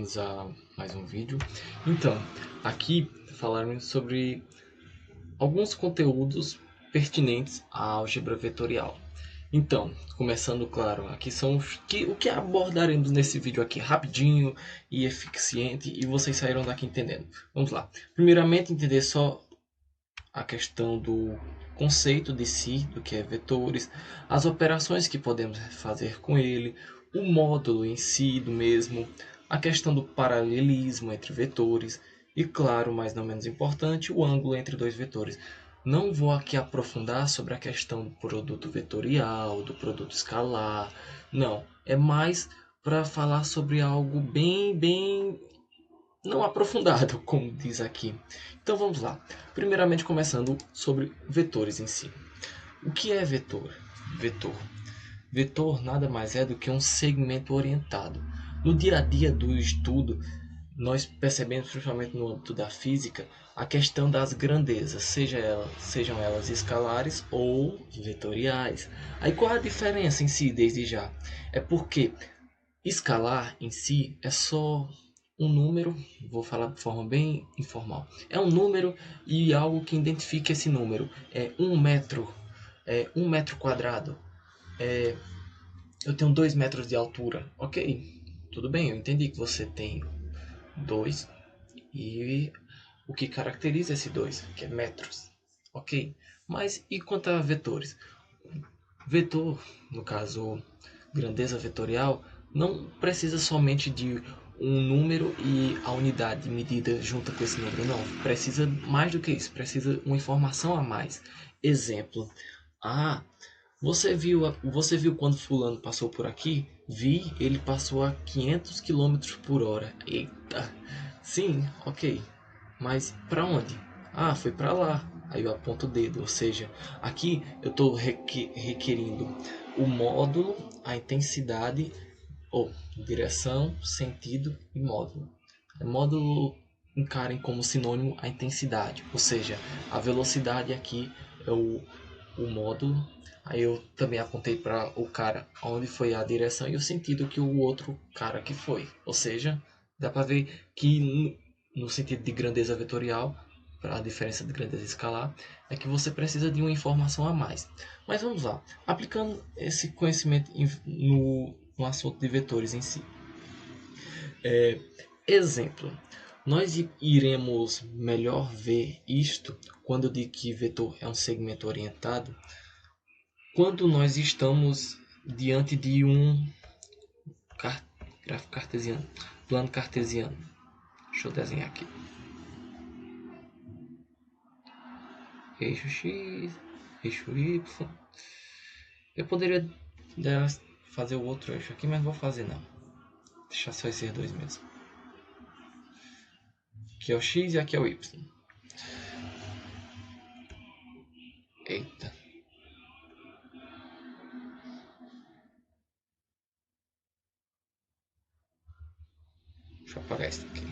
bem-vindos a mais um vídeo. Então, aqui falaremos sobre alguns conteúdos pertinentes à álgebra vetorial. Então, começando, claro, aqui são o que abordaremos nesse vídeo aqui, rapidinho e eficiente, e vocês saíram daqui entendendo. Vamos lá. Primeiramente, entender só a questão do conceito de si, do que é vetores, as operações que podemos fazer com ele, o módulo em si do mesmo, a questão do paralelismo entre vetores e, claro, mais não menos importante, o ângulo entre dois vetores. Não vou aqui aprofundar sobre a questão do produto vetorial, do produto escalar, não. É mais para falar sobre algo bem não aprofundado, como diz aqui. Então vamos lá. Primeiramente começando sobre vetores em si. O que é vetor? Vetor. Vetor nada mais é do que um segmento orientado. No dia a dia do estudo, nós percebemos, principalmente no âmbito da física, a questão das grandezas, sejam elas escalares ou vetoriais. Aí qual a diferença em si, desde já? É porque escalar em si é só um número, vou falar de forma bem informal. É um número e algo que identifica esse número. É 1 metro, é 1 metro quadrado. Eu tenho 2 metros de altura. Ok, tudo bem, eu entendi que você tem 2 e o que caracteriza esse 2, que é metros. Ok, mas e quanto a vetores? Vetor, no caso, grandeza vetorial, não precisa somente de um número e a unidade medida junto com esse número, não. Precisa mais do que isso, precisa uma informação a mais. Exemplo. Ah, você viu quando fulano passou por aqui? Vi, ele passou a 500 quilômetros por hora. Eita. Sim, ok. Mas para onde? Ah, foi para lá. Aí eu aponto o dedo, ou seja, aqui eu estou requerindo o módulo, a intensidade, ou direção, sentido e módulo. Módulo encarem como sinônimo a intensidade, ou seja, a velocidade aqui é o módulo. Aí eu também apontei para o cara onde foi a direção e o sentido que o outro cara que foi. Ou seja, dá para ver que no sentido de grandeza vetorial, para a diferença de grandeza escalar, é que você precisa de uma informação a mais. Mas vamos lá, aplicando esse conhecimento no assunto de vetores em si. Exemplo, nós iremos melhor ver isto quando eu digo que vetor é um segmento orientado, quando nós estamos diante de um gráfico cartesiano, plano cartesiano. Deixa eu desenhar aqui. Eixo X, eixo Y. Eu poderia fazer o outro eixo aqui, mas não vou fazer não. Deixar só esses dois mesmo. Aqui é o X e aqui é o Y. Eita. Deixa eu apagar isso aqui.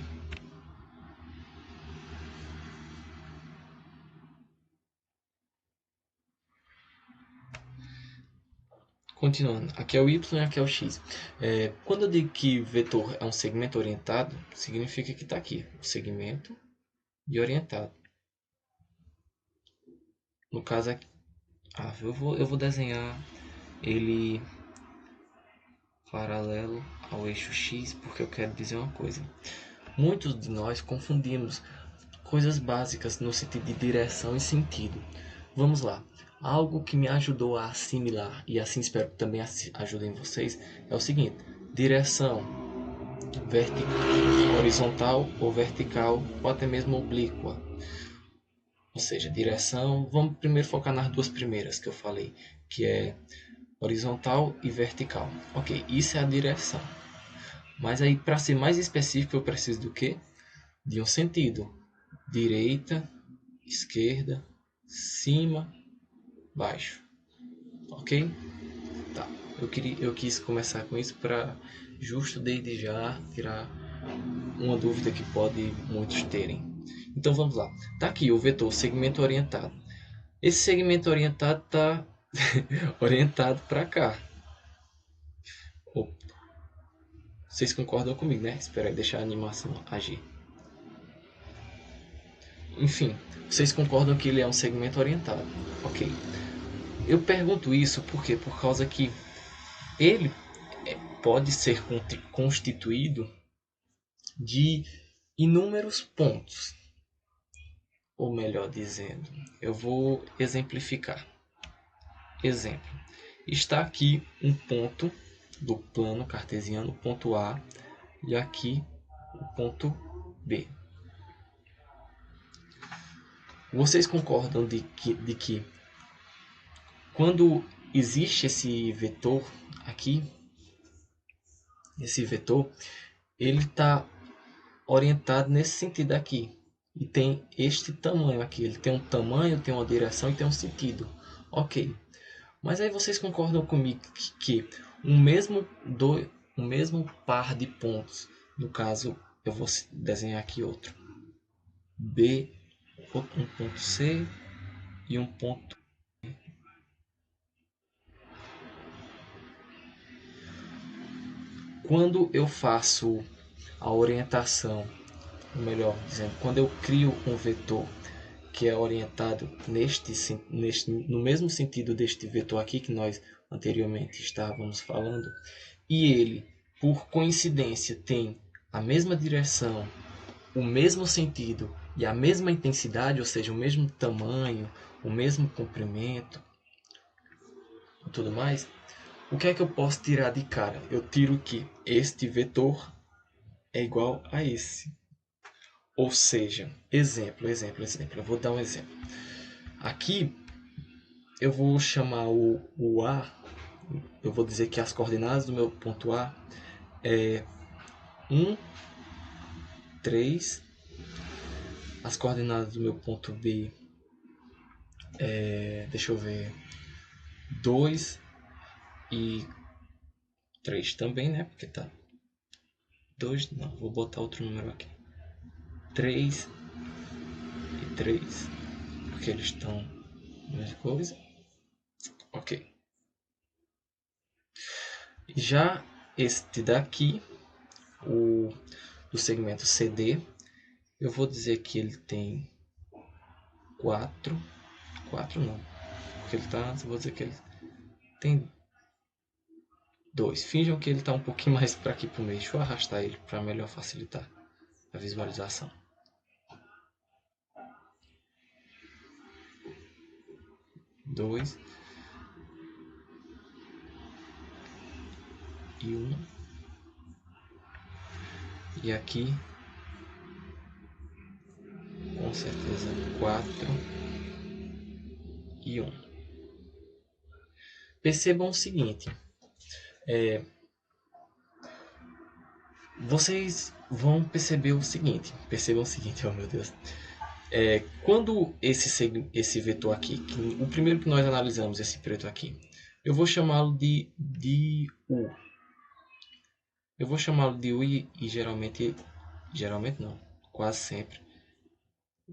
Continuando, aqui é o Y e aqui é o X. Quando eu digo que vetor é um segmento orientado, significa que está aqui, o segmento e orientado. No caso aqui, eu vou desenhar ele paralelo ao eixo X, porque eu quero dizer uma coisa. Muitos de nós confundimos coisas básicas no sentido de direção e sentido. Vamos lá. Algo que me ajudou a assimilar, e assim espero que também ajudem vocês, é o seguinte: direção horizontal ou vertical, ou até mesmo oblíqua. Ou seja, direção, vamos primeiro focar nas duas primeiras que eu falei, que é horizontal e vertical. Ok, isso é a direção. Mas aí, para ser mais específico, eu preciso do quê? De um sentido. Direita, esquerda, cima, baixo. Ok? Tá. Eu quis começar com isso para justo desde já tirar uma dúvida que pode muitos terem. Então vamos lá. Tá aqui o vetor segmento orientado. Esse segmento orientado está orientado para cá. Vocês concordam comigo, né? Espera aí, deixar a animação agir. Enfim, vocês concordam que ele é um segmento orientado. Ok. Eu pergunto isso porque por causa que ele pode ser constituído de inúmeros pontos. Ou melhor dizendo, eu vou exemplificar. Exemplo. Está aqui um ponto do plano cartesiano, ponto A, e aqui o ponto B. Vocês concordam de que quando existe esse vetor aqui, esse vetor, ele está orientado nesse sentido aqui. E tem este tamanho aqui. Ele tem um tamanho, tem uma direção e tem um sentido. Ok. Mas aí vocês concordam comigo que um mesmo par de pontos, no caso, eu vou desenhar aqui outro. B, um ponto C e um ponto. Quando eu faço a orientação, ou melhor dizendo, quando eu crio um vetor que é orientado no mesmo sentido deste vetor aqui que nós anteriormente estávamos falando, e ele, por coincidência, tem a mesma direção, o mesmo sentido e a mesma intensidade, ou seja, o mesmo tamanho, o mesmo comprimento e tudo mais, o que é que eu posso tirar de cara? Eu tiro que este vetor é igual a esse. Ou seja, exemplo. Eu vou dar um exemplo. Aqui eu vou chamar o A, eu vou dizer que as coordenadas do meu ponto A é 1, 3. As coordenadas do meu ponto B deixa eu ver, 2 e 3 também, né? Porque tá 2, não, vou botar outro número aqui. 3 e 3, porque eles estão na mesma coisa. Ok. Já este daqui, o do segmento CD, eu vou dizer que ele tem 4 não, porque ele tá, eu vou dizer que ele tem 2. Finjam que ele está um pouquinho mais para aqui para o meio. Deixa eu arrastar ele para melhor facilitar a visualização. 2 e 1. E aqui, com certeza, 4 e 1. Percebam o seguinte. Vocês vão perceber o seguinte. Percebam o seguinte, oh meu Deus. Quando esse vetor aqui, o primeiro que nós analisamos, esse preto aqui, eu vou chamá-lo de U. Eu vou chamá-lo de U e geralmente não, quase sempre,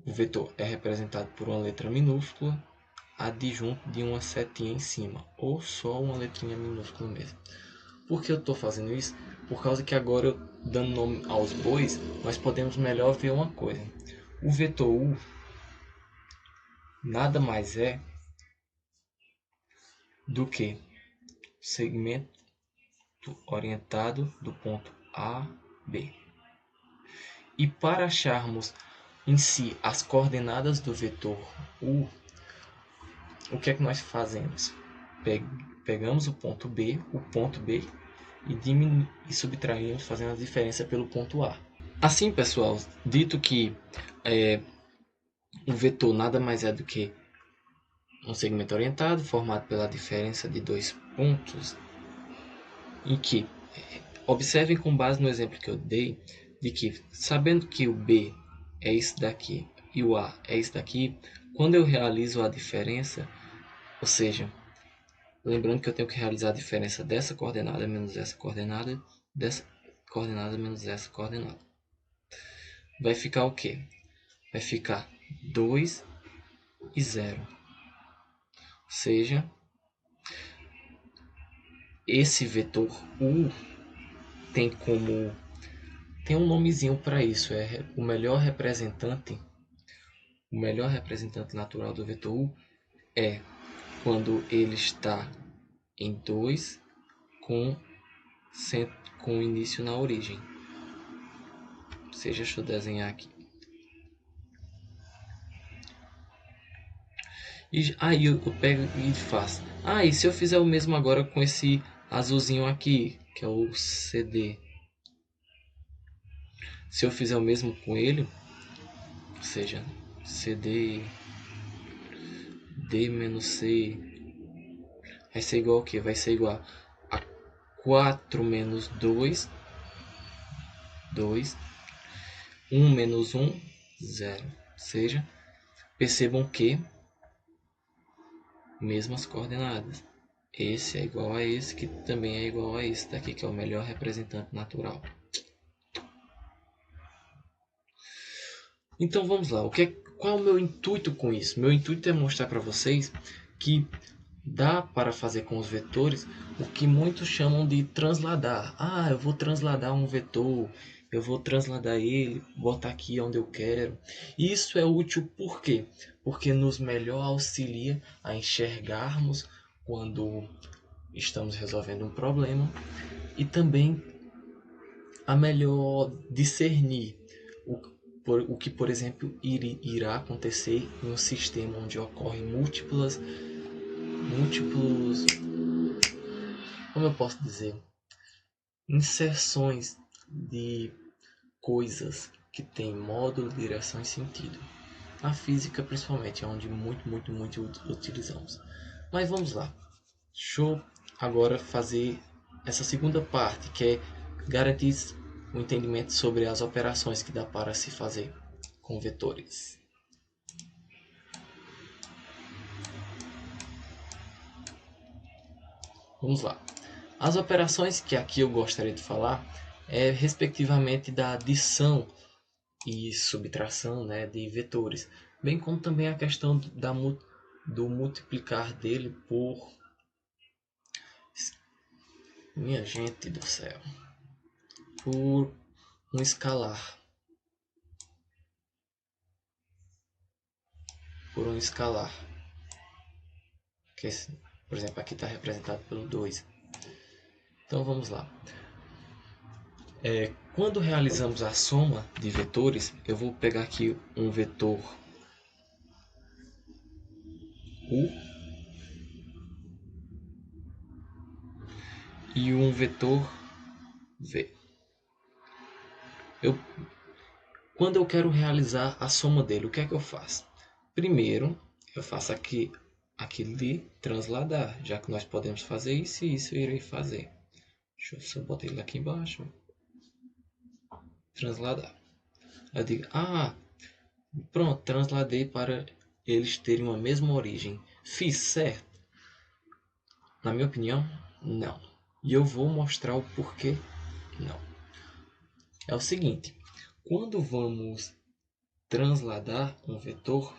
o vetor é representado por uma letra minúscula adjunto de uma setinha em cima, ou só uma letrinha minúscula mesmo. Por que eu estou fazendo isso? Por causa que agora, dando nome aos bois, nós podemos melhor ver uma coisa. O vetor U nada mais é do que segmento orientado do ponto A, B. E para acharmos em si as coordenadas do vetor U, o que é que nós fazemos? Pegamos o ponto B e subtraímos, fazendo a diferença pelo ponto A. Assim, pessoal, dito que o vetor nada mais é do que um segmento orientado formado pela diferença de dois pontos, em que, observem com base no exemplo que eu dei, de que, sabendo que o B é isso daqui e o A é isso daqui, quando eu realizo a diferença, ou seja, lembrando que eu tenho que realizar a diferença dessa coordenada menos essa coordenada, dessa coordenada menos essa coordenada. Vai ficar o quê? Vai ficar 2 e 0. Ou seja, esse vetor U tem como... Tem um nomezinho para isso, é o melhor representante. O melhor representante natural do vetor U é quando ele está em 2 com, com início na origem. Ou seja, deixa eu desenhar aqui. E aí eu pego e faço. Ah, e se eu fizer o mesmo agora com esse azulzinho aqui, que é o CD? Se eu fizer o mesmo com ele, ou seja, CD D-C, vai ser igual ao que? Vai ser igual a 4 menos 2, 2, 1 menos 1, 0. Ou seja, percebam que mesmas coordenadas. Esse é igual a esse, que também é igual a esse daqui, que é o melhor representante natural. Então vamos lá. Qual é o meu intuito com isso? Meu intuito é mostrar para vocês que dá para fazer com os vetores o que muitos chamam de transladar. Ah, eu vou transladar um vetor, eu vou transladar ele, botar aqui onde eu quero. Isso é útil por quê? Porque nos melhor auxilia a enxergarmos quando estamos resolvendo um problema e também a melhor discernir o que, por exemplo, irá acontecer em um sistema onde ocorrem múltiplos, como eu posso dizer, inserções de coisas que têm módulo, direção e sentido. Na física, principalmente, é onde muito utilizamos. Mas vamos lá. Deixa eu agora fazer essa segunda parte, que é garantir o entendimento sobre as operações que dá para se fazer com vetores. Vamos lá. As operações que aqui eu gostaria de falar é respectivamente da adição e subtração, né, de vetores, bem como também a questão do multiplicar dele por... Minha gente do céu. Por um escalar. Por um escalar. Que, por exemplo, aqui está representado pelo 2. Então vamos lá. Quando realizamos a soma de vetores, eu vou pegar aqui um vetor U e um vetor V. Quando eu quero realizar a soma dele, o que é que eu faço? Primeiro, eu faço aquilo de transladar, já que nós podemos fazer isso e isso eu irei fazer. Deixa eu só botar ele aqui embaixo. Transladar. Eu digo, pronto, transladei para eles terem uma mesma origem. Fiz certo? Na minha opinião, não. E eu vou mostrar o porquê não. É o seguinte, quando vamos transladar um vetor,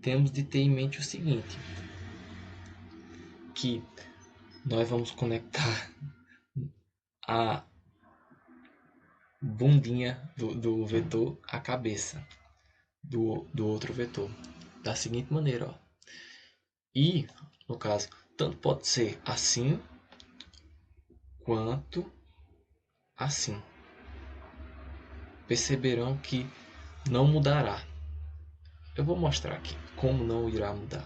temos de ter em mente o seguinte, que nós vamos conectar a bundinha do vetor à cabeça do outro vetor. Da seguinte maneira, ó. E, no caso, tanto pode ser assim, quanto assim. Perceberão que não mudará. Eu vou mostrar aqui como não irá mudar.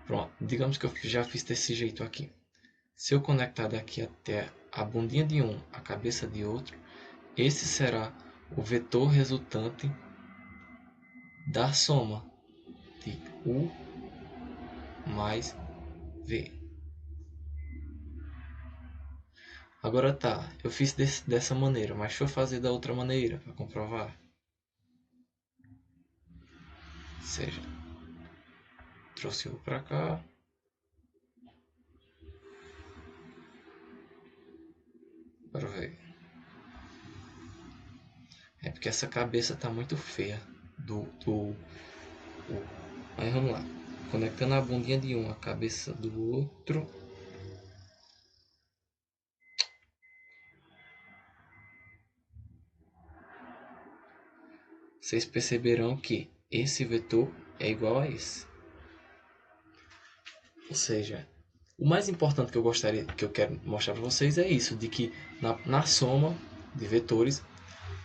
Pronto, digamos que eu já fiz desse jeito aqui. Se eu conectar daqui até a bundinha de um, a cabeça de outro, esse será o vetor resultante da soma de U mais V. Agora tá, eu fiz dessa maneira, mas deixa eu fazer da outra maneira para comprovar. Ou seja, trouxe U para cá. Para ver. É porque essa cabeça tá muito feia do U. Aí vamos lá. Conectando a bundinha de um, a cabeça do outro. vocês perceberão que esse vetor é igual a esse. Ou seja, o mais importante que eu quero mostrar para vocês é isso, de que na soma de vetores,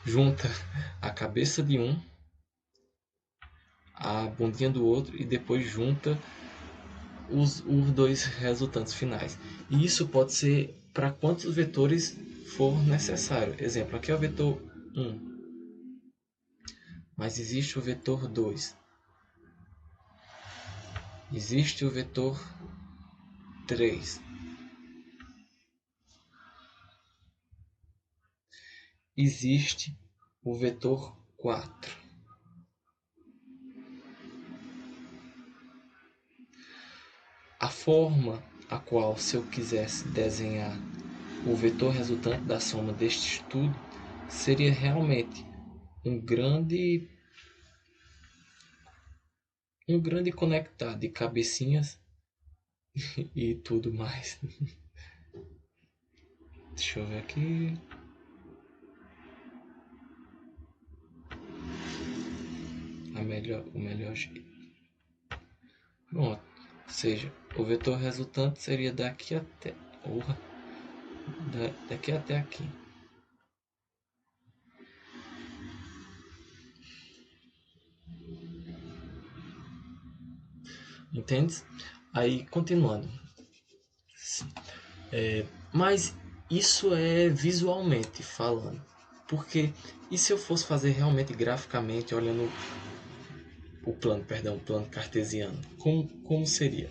junta a cabeça de um, a bundinha do outro e depois junta os dois resultantes finais. E isso pode ser para quantos vetores for necessário. Exemplo, aqui é o vetor 1, mas existe o vetor 2. Existe o vetor 3. Existe o vetor 4. A forma a qual, se eu quisesse desenhar o vetor resultante da soma deste estudo, seria realmente um grande conectar de cabecinhas e tudo mais. Deixa eu ver aqui. O melhor jeito. Pronto. Ou seja, o vetor resultante seria daqui até. Daqui até aqui. Entende? Aí, continuando. Mas isso é visualmente falando. Porque, e se eu fosse fazer realmente graficamente, olhando o plano cartesiano, como seria?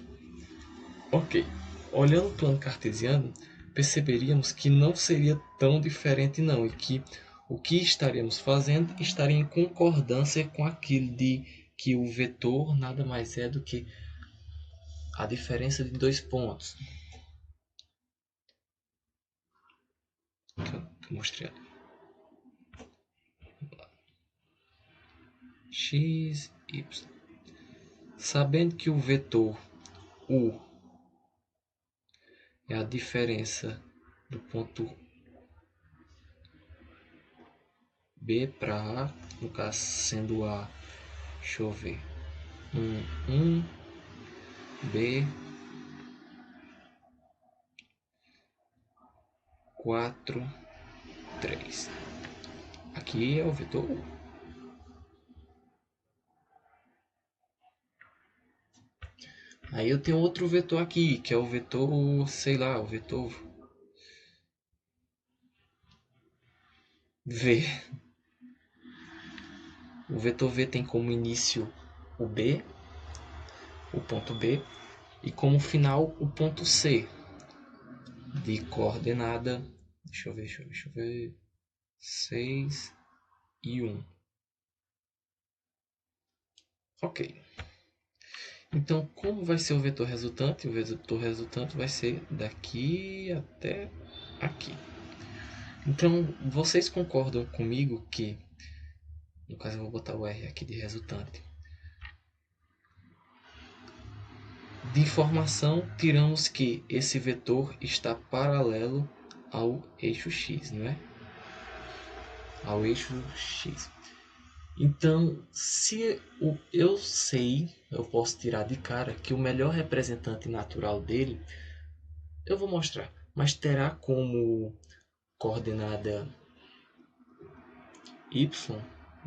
Ok, olhando o plano cartesiano, perceberíamos que não seria tão diferente não, e que o que estaríamos fazendo estaria em concordância com aquilo de que o vetor nada mais é do que a diferença de dois pontos. Que eu mostrei ali. X, Y. Sabendo que o vetor U é a diferença do ponto B para A, no caso sendo A, deixa eu ver, 1, B, 4, 3. Aqui é o vetor U. Aí eu tenho outro vetor aqui, que é o vetor, sei lá, o vetor V. O vetor V tem como início o B, o ponto B, e como final o ponto C, de coordenada, deixa eu ver, 6 e 1. Ok. Então, como vai ser o vetor resultante? O vetor resultante vai ser daqui até aqui. Então, vocês concordam comigo que, no caso eu vou botar o R aqui de resultante, de informação tiramos que esse vetor está paralelo ao eixo x, não é? Ao eixo x. Então, se eu sei, eu posso tirar de cara que o melhor representante natural dele, eu vou mostrar, mas terá como coordenada y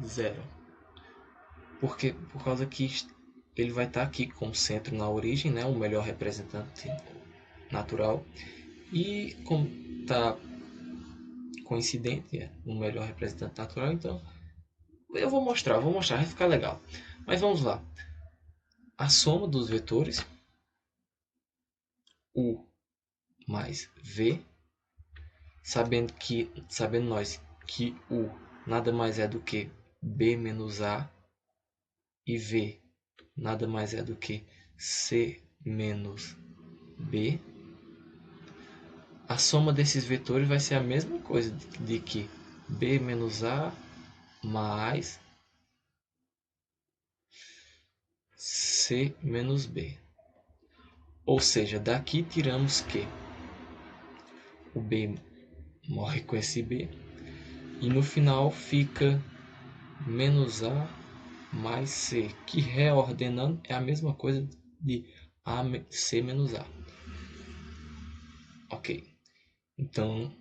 0. Porque por causa que ele vai estar aqui como centro na origem, né, o melhor representante natural, e como está coincidente, o melhor representante natural, então eu vou mostrar, vai ficar legal. Mas vamos lá. A soma dos vetores U mais V, sabendo nós que U nada mais é do que B menos A e V nada mais é do que C menos B. A soma desses vetores vai ser a mesma coisa de que B menos A mais C menos B. Ou seja, daqui tiramos que o B morre com esse B e no final fica menos A mais C, que reordenando é a mesma coisa de C menos A. Ok, então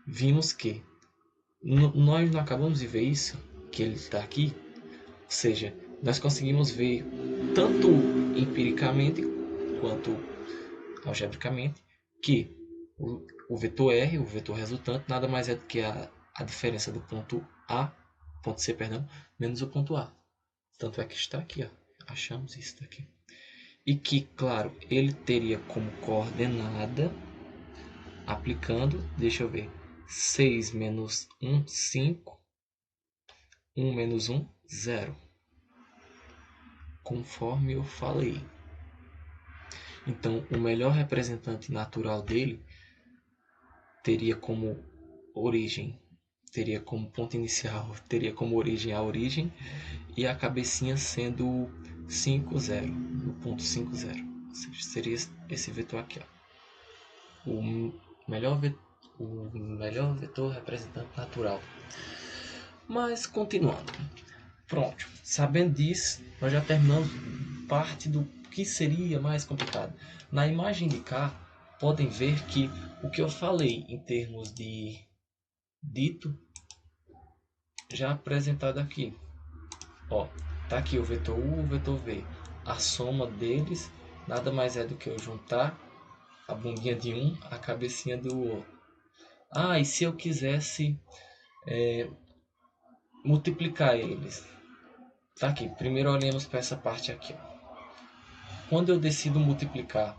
vimos que nós não acabamos de ver isso, que ele está aqui, ou seja, nós conseguimos ver tanto empiricamente quanto algebricamente que o vetor R, o vetor resultante, nada mais é do que a diferença do ponto C, perdão, menos o ponto A. Tanto é que está aqui, ó. Achamos isso daqui. E que, claro, ele teria como coordenada, aplicando, deixa eu ver, 6 menos 1, 5, 1 menos 1, 0. Conforme eu falei. Então, o melhor representante natural dele teria como origem, teria como ponto inicial, teria como origem a origem e a cabecinha sendo 5, 0, no ponto 5, 0. Ou seja, seria esse vetor aqui, ó. O melhor vetor representante natural. Mas continuando. Pronto, sabendo disso, nós já terminamos parte do que seria mais complicado. Na imagem de cá, podem ver que o que eu falei em termos de dito já apresentado aqui. Ó, tá aqui o vetor U, o vetor V. A soma deles nada mais é do que eu juntar a bundinha de um, a cabecinha do outro. Ah, e se eu quisesse multiplicar eles? Tá aqui, primeiro olhemos para essa parte aqui. Quando eu decido multiplicar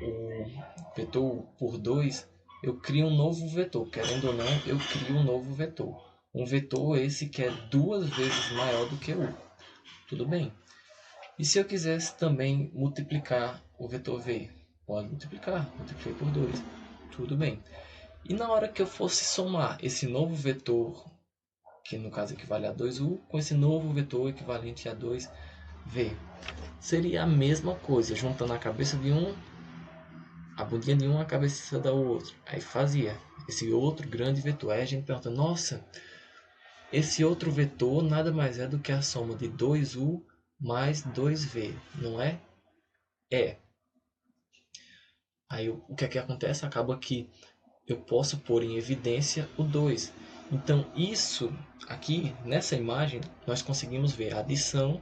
o vetor por 2, eu crio um novo vetor. Querendo ou não, eu crio um novo vetor. Um vetor esse que é 2 vezes maior do que o U. Tudo bem. E se eu quisesse também multiplicar o vetor V? Pode multiplicar. Multipliquei por 2. Tudo bem. E na hora que eu fosse somar esse novo vetor, que no caso equivale a 2U, com esse novo vetor equivalente a 2V, seria a mesma coisa, juntando a cabeça de um, a bundinha de um, a cabeça da outra. Aí fazia esse outro grande vetor. Aí a gente pergunta, nossa, esse outro vetor nada mais é do que a soma de 2U mais 2V, não é? É. Aí o que é que acontece? Acaba que eu posso pôr em evidência o 2. Então isso aqui, nessa imagem, nós conseguimos ver a adição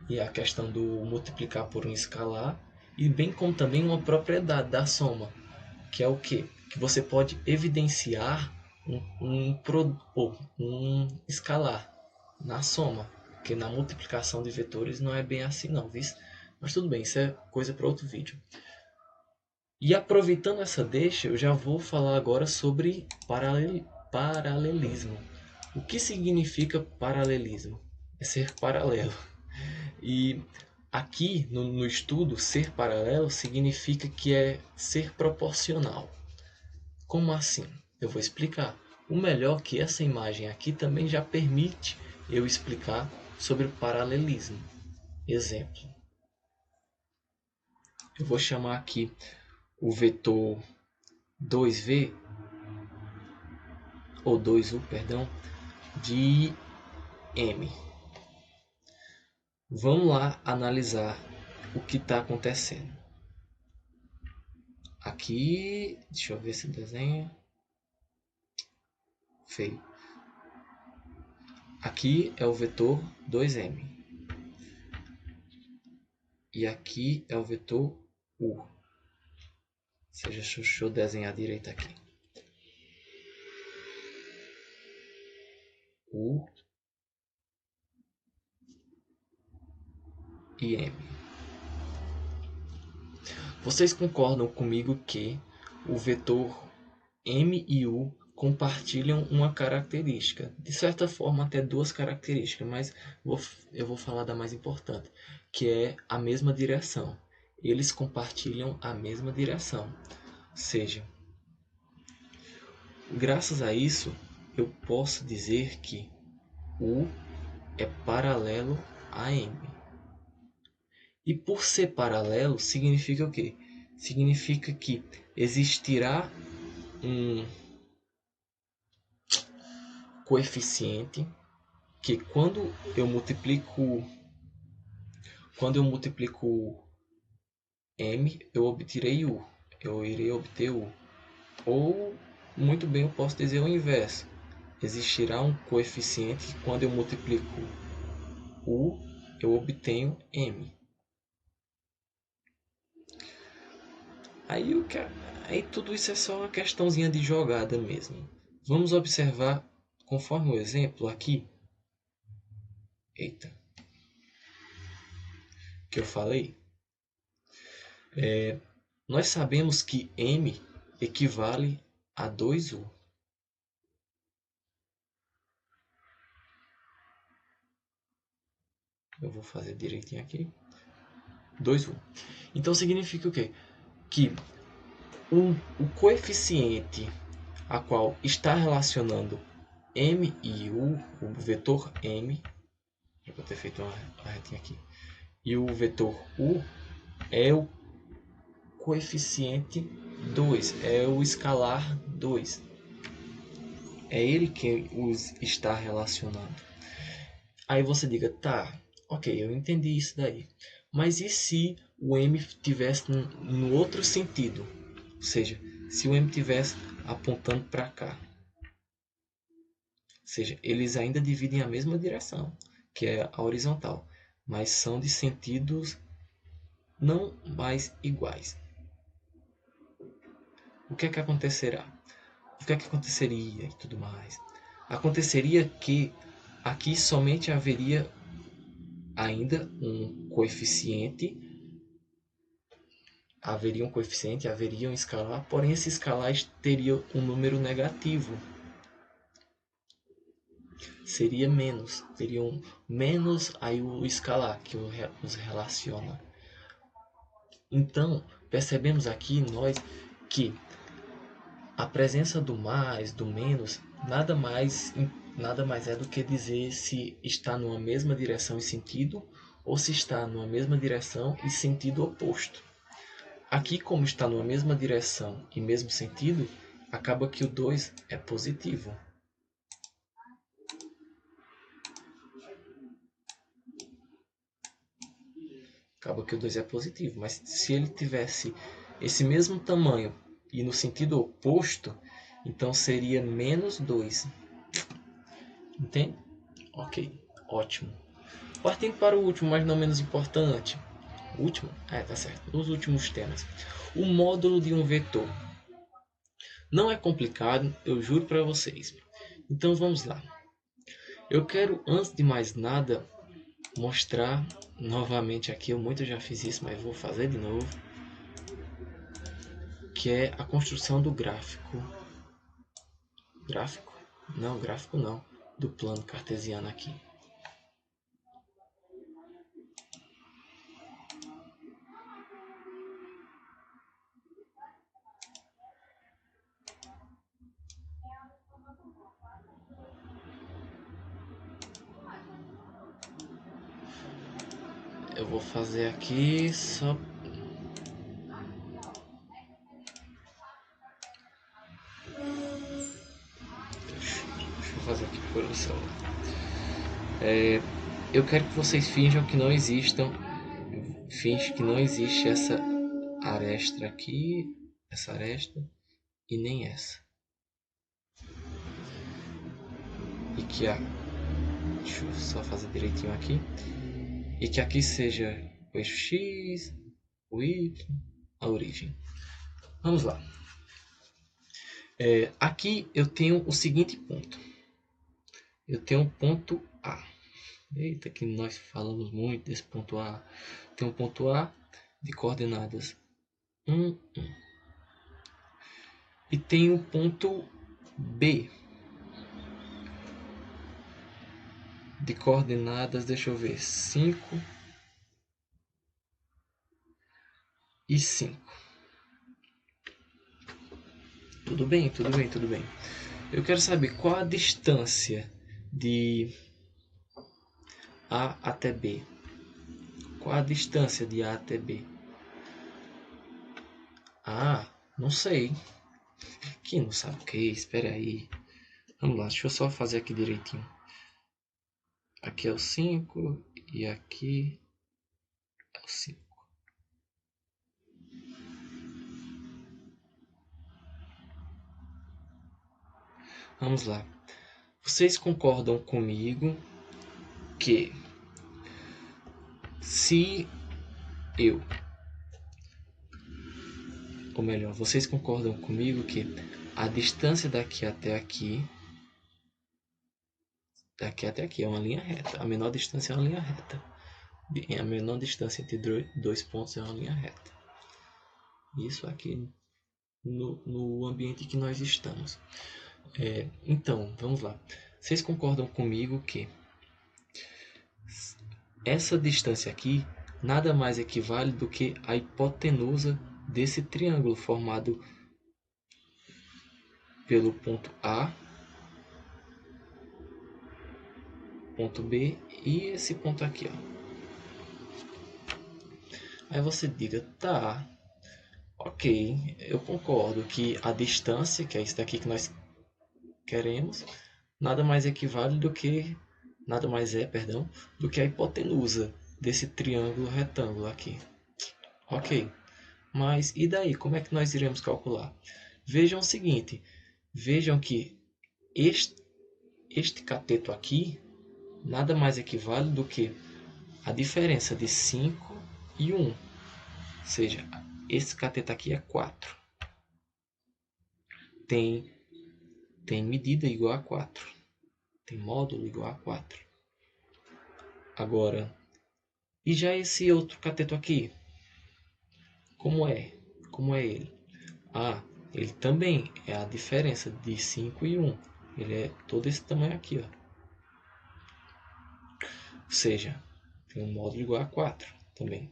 e a questão do multiplicar por um escalar, e bem como também uma propriedade da soma, que é o quê? Que você pode evidenciar um escalar na soma, porque na multiplicação de vetores não é bem assim não, viu? Mas tudo bem, isso é coisa para outro vídeo. E aproveitando essa deixa, eu já vou falar agora sobre paralelismo. O que significa paralelismo? É ser paralelo. E aqui no estudo, ser paralelo significa que é ser proporcional. Como assim? Eu vou explicar. O melhor é que essa imagem aqui também já permite eu explicar sobre o paralelismo. Exemplo. Eu vou chamar aqui o vetor 2V, ou 2U, perdão, de M. Vamos lá analisar o que está acontecendo. Aqui, deixa eu ver se desenha. Feio. Aqui é o vetor 2M. E aqui é o vetor U. Ou seja, deixa eu desenhar direito aqui. U e M. Vocês concordam comigo que o vetor M e U compartilham uma característica, de certa forma até duas características, mas eu vou falar da mais importante, que é a mesma direção. Eles compartilham a mesma direção, ou seja, graças a isso eu posso dizer que U é paralelo a M. E por ser paralelo significa o quê? Significa que existirá um coeficiente que quando eu multiplico m, eu irei obter u. Ou, muito bem, eu posso dizer o inverso. Existirá um coeficiente que quando eu multiplico u, eu obtenho m. Aí, aí tudo isso é só uma questãozinha de jogada mesmo. Vamos observar, conforme o exemplo aqui, eita, que eu falei, nós sabemos que m equivale a 2u. Eu vou fazer direitinho aqui. 2u. Então significa o quê? Que o coeficiente a qual está relacionando m e u, o vetor m, eu vou ter feito uma retinha aqui, e o vetor u é o coeficiente 2, é o escalar 2. É ele que os está relacionando. Aí você diga, tá, ok, eu entendi isso daí. Mas e se o m tivesse no outro sentido? Ou seja, se o m tivesse apontando para cá. Ou seja, eles ainda dividem a mesma direção, que é a horizontal, mas são de sentidos não mais iguais. O que é que acontecerá? O que é que aconteceria e tudo mais? Aconteceria que aqui somente haveria ainda um coeficiente, haveria um escalar, porém esse escalar teria um número negativo. Seria menos, teria um menos aí o escalar que os relaciona. Então, percebemos aqui nós que a presença do mais, do menos, nada mais é do que dizer se está numa mesma direção e sentido ou se está numa mesma direção e sentido oposto. Aqui, como está numa mesma direção e mesmo sentido, acaba que o 2 é positivo. Acaba que o 2 é positivo, mas se ele tivesse esse mesmo tamanho e no sentido oposto, então seria menos 2. Entende? Ok, ótimo. Partindo para o último, mas não menos importante. O último? Tá certo. Os últimos temas. O módulo de um vetor. Não é complicado, eu juro para vocês. Então vamos lá. Eu quero, antes de mais nada, mostrar novamente aqui. Eu muito já fiz isso, mas vou fazer de novo. Que é a construção do gráfico. Gráfico? Não, gráfico não. Do plano cartesiano aqui. Eu vou fazer aqui só. Deixa eu fazer aqui por celular. Eu quero que vocês finjam que não existam. Finge que não existe essa aresta aqui, essa aresta e nem essa. E que a. Deixa eu só fazer direitinho aqui. E que aqui seja o eixo X, o Y, a origem. Vamos lá. Aqui eu tenho o seguinte ponto. Eu tenho um ponto A. Eita, que nós falamos muito desse ponto A. Tem um ponto A de coordenadas 1, 1. E tem o ponto B de coordenadas, deixa eu ver, 5 e 5. Tudo bem, tudo bem, tudo bem. Eu quero saber qual a distância de A até B. Qual a distância de A até B? Ah, não sei. Quem não sabe o que? Espera aí. Vamos lá, deixa eu só fazer aqui direitinho. Aqui é o 5 e aqui é o 5. Vamos lá. Vocês concordam comigo que se eu, ou melhor, vocês concordam comigo que a distância daqui até aqui é uma linha reta. A menor distância é uma linha reta. A menor distância entre dois pontos é uma linha reta. Isso aqui no ambiente que nós estamos. Então, vamos lá. Vocês concordam comigo que essa distância aqui nada mais equivale do que a hipotenusa desse triângulo formado pelo ponto A, ponto B e esse ponto aqui, ó. Aí você diga, tá, ok, eu concordo que a distância, que é isso daqui que nós queremos, nada mais é, perdão, do que a hipotenusa desse triângulo retângulo aqui. Ok, mas e daí? Como é que nós iremos calcular? Vejam o seguinte, vejam que este cateto aqui nada mais equivale do que a diferença de 5 e 1. Ou seja, esse cateto aqui é 4. Tem medida igual a 4. Tem módulo igual a 4. Agora, e já esse outro cateto aqui? Como é? Como é ele? Ah, ele também é a diferença de 5 e 1. Ele é todo esse tamanho aqui, ó. Ou seja, tem um módulo igual a 4 também.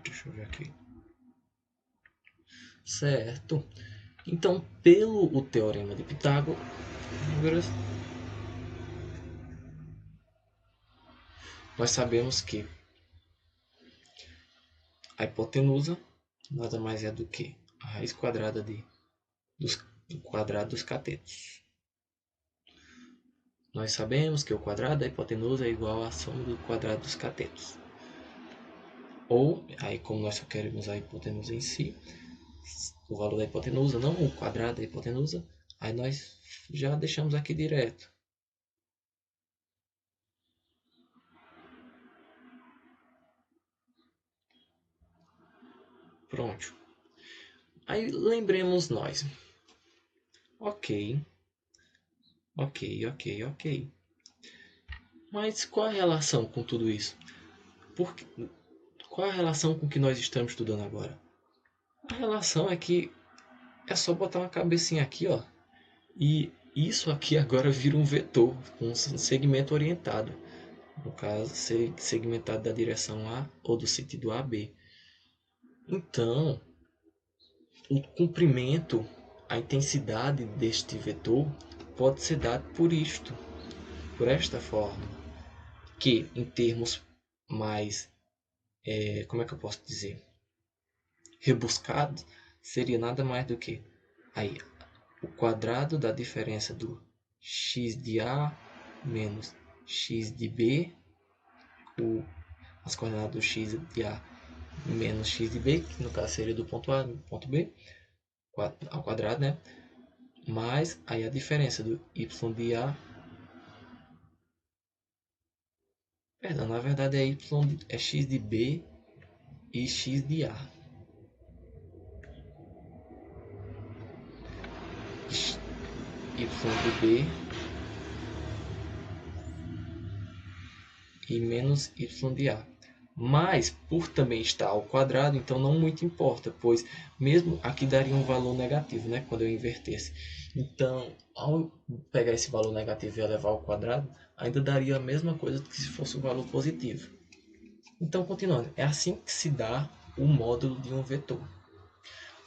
Deixa eu ver aqui. Certo. Então, pelo o teorema de Pitágoras, nós sabemos que a hipotenusa nada mais é do que a raiz quadrada do quadrado dos catetos. Nós sabemos que o quadrado da hipotenusa é igual à soma do quadrado dos catetos. Ou, aí como nós só queremos a hipotenusa em si, o valor da hipotenusa, não o quadrado da hipotenusa, aí nós já deixamos aqui direto. Pronto. Aí lembremos nós. Ok. Mas qual a relação com tudo isso? Qual a relação com o que nós estamos estudando agora? A relação é que é só botar uma cabecinha aqui, ó. E isso aqui agora vira um vetor, um segmento orientado. No caso, segmentado da direção A ou do sentido AB. Então, o comprimento, a intensidade deste vetor pode ser dado por esta forma, que em termos mais, como é que eu posso dizer, rebuscados, seria nada mais do que aí, o quadrado da diferença do x de A menos x de B, as coordenadas do x de A menos x de B, que no caso seria do ponto A no ponto B, ao quadrado, né? Mais aí a diferença do y de A, perdão, na verdade é x de B e x de A. Y de B e menos y de A. Mas, por também estar ao quadrado, então não muito importa, pois mesmo aqui daria um valor negativo, né, quando eu invertesse. Então, ao pegar esse valor negativo e elevar ao quadrado, ainda daria a mesma coisa que se fosse um valor positivo. Então, continuando, é assim que se dá o módulo de um vetor.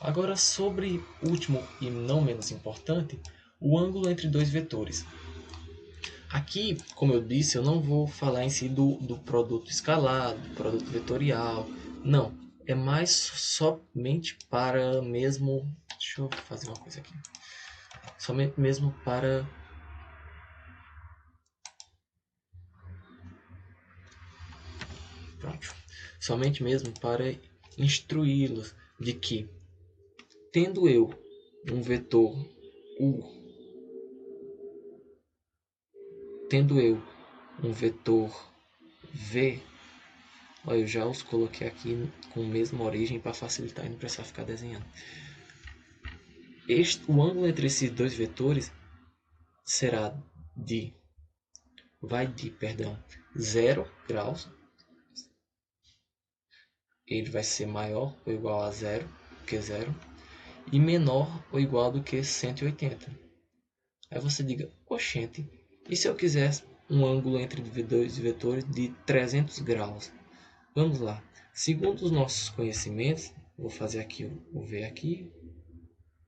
Agora, sobre o último e não menos importante, o ângulo entre dois vetores. Aqui, como eu disse, eu não vou falar em si do produto escalar, do produto vetorial. Não, é mais somente para mesmo... Deixa eu fazer uma coisa aqui. Somente mesmo para somente mesmo para instruí-los de que, tendo eu um vetor U, tendo eu um vetor V, eu já os coloquei aqui com a mesma origem para facilitar e não precisar ficar desenhando. O ângulo entre esses dois vetores será vai de 0 graus. Ele vai ser maior ou igual a 0, que 0, e menor ou igual do que 180. Aí você diga, oxente, e se eu quisesse um ângulo entre dois vetores de 300 graus? Vamos lá. Segundo os nossos conhecimentos, vou fazer aqui o V aqui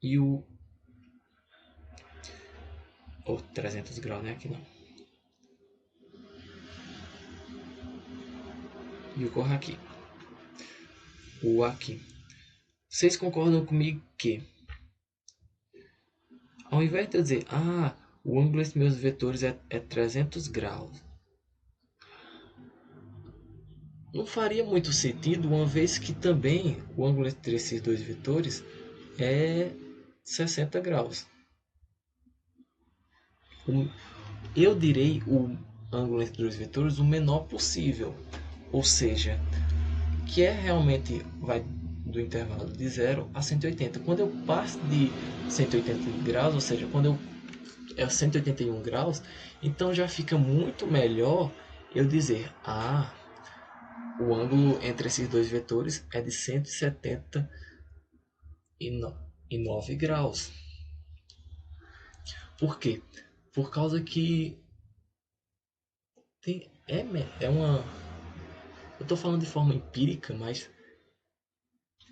e o 300 graus, né? Aqui não. E o corro aqui. O aqui. Vocês concordam comigo que, ao invés de eu dizer, o ângulo entre meus vetores é 300 graus, não faria muito sentido, uma vez que também o ângulo entre esses dois vetores é 60 graus. Eu direi o ângulo entre dois vetores o menor possível, ou seja, que é realmente vai do intervalo de 0 a 180. Quando eu passo de 180 graus, ou seja, quando é 181 graus, então já fica muito melhor eu dizer, o ângulo entre esses dois vetores é de 179 graus. Por quê? Por causa que é uma... Eu estou falando de forma empírica, mas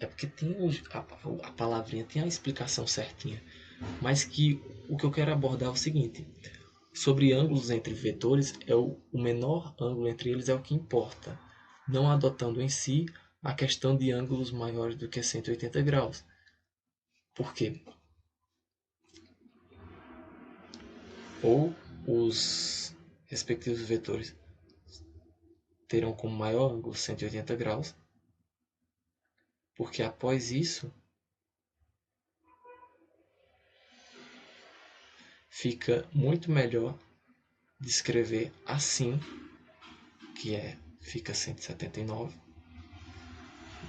é porque tem a palavrinha, tem a explicação certinha. Mas que o que eu quero abordar é o seguinte: sobre ângulos entre vetores, o menor ângulo entre eles é o que importa, não adotando em si a questão de ângulos maiores do que 180 graus. Por quê? Ou os respectivos vetores terão como maior ângulo 180 graus, porque após isso fica muito melhor descrever assim, que fica 179,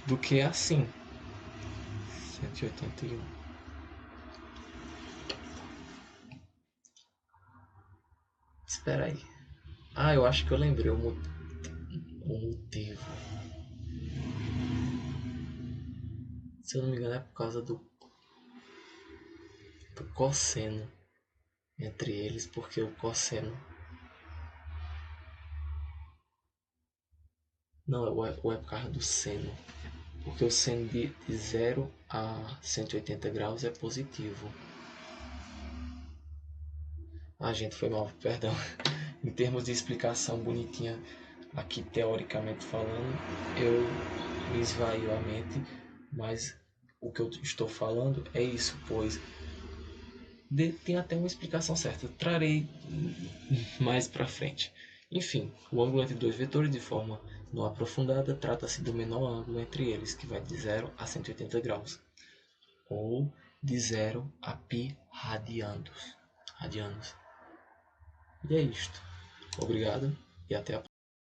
do que assim, 181. Espera aí. Eu acho que eu lembrei o motivo. Se eu não me engano é por causa do cosseno entre eles, porque o cosseno... Não, ou é por causa do seno. Porque o seno de 0 a 180 graus é positivo. Gente, foi mal, perdão. Em termos de explicação bonitinha, aqui teoricamente falando, eu me esvaiu a mente, mas o que eu estou falando é isso, pois tem até uma explicação certa. Trarei mais para frente. Enfim, o ângulo entre dois vetores de forma não aprofundada trata-se do menor ângulo entre eles, que vai de 0 a 180 graus, ou de 0 a π radianos. E é isto. Obrigado e até a próxima.